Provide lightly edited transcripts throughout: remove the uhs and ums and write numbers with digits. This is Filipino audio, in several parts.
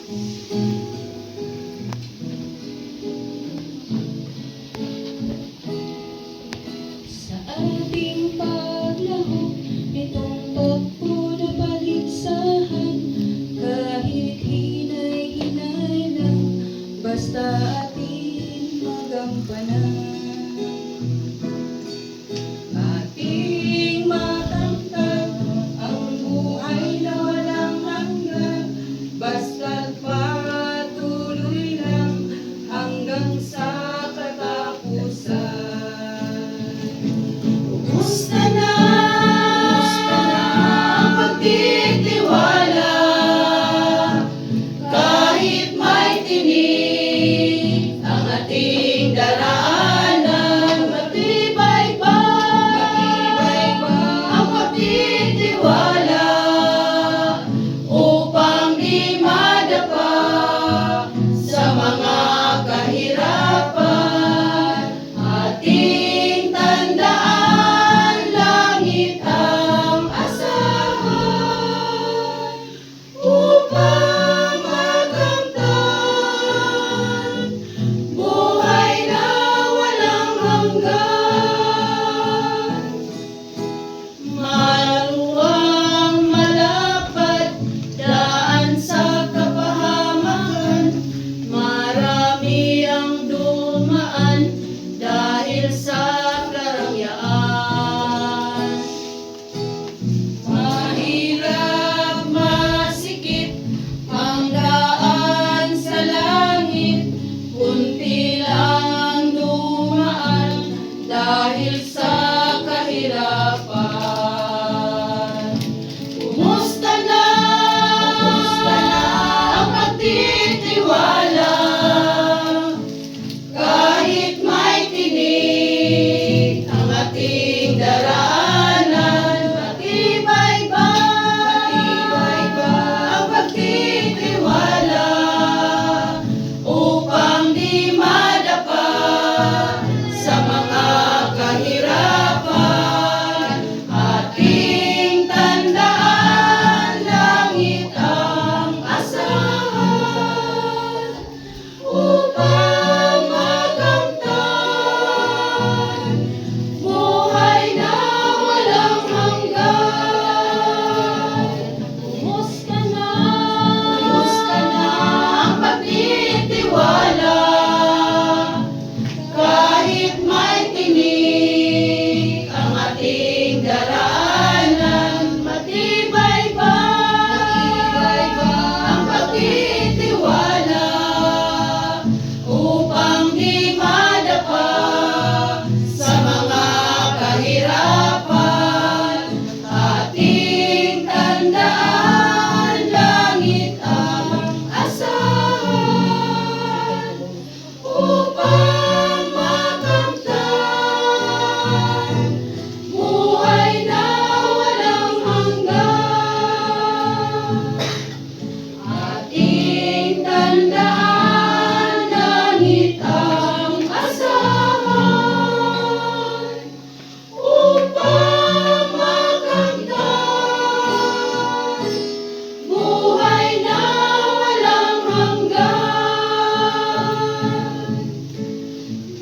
Sa ating paglaho, itong takbo na paligsahan, kahit hinay-hinay lang, basta ating magampanan. Ating matamtag ang buhay na walang hanggan, basta't patuloy lang hanggang sa katapusan. Kumusta na ang pagtitiwala? Kahit may tinik ang ating daraanan, matibay ba ang pagtitiwala upang di madapa sa mga kahirapan? Ating tandaan, langit ang asahan upang makamtan buhay na walang hanggan. Maluwang malapad daan sa kapahamakan, marami ang dumaan dahil sa karangyaan. Mahirap masikip ang daan sa langit, kunti lang dumaan dahil sa kahirapan. Kumusta na ang pagtitiwala? Kahit may tinik ang ating daraanan, matibay ba ang pagtitiwala upang di madapa sa mga kahirapan? Ating tandaan, langit ang asahan upang makamtan buhay na walang hanggan. Kumusta na ang pagtitiwala? Kahit may tinik ang ating daraanan, matibay ba ang pagtitiwala upang di madapa sa mga kahirapan? Ating tandaan, langit ang asahan upang makamtan buhay na walang hanggan. Ating tandaan, langit ang asahan upang makamtan buhay na walang hanggan.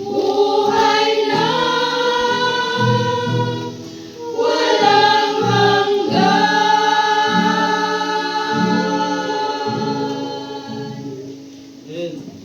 Buhay na walang hanggan.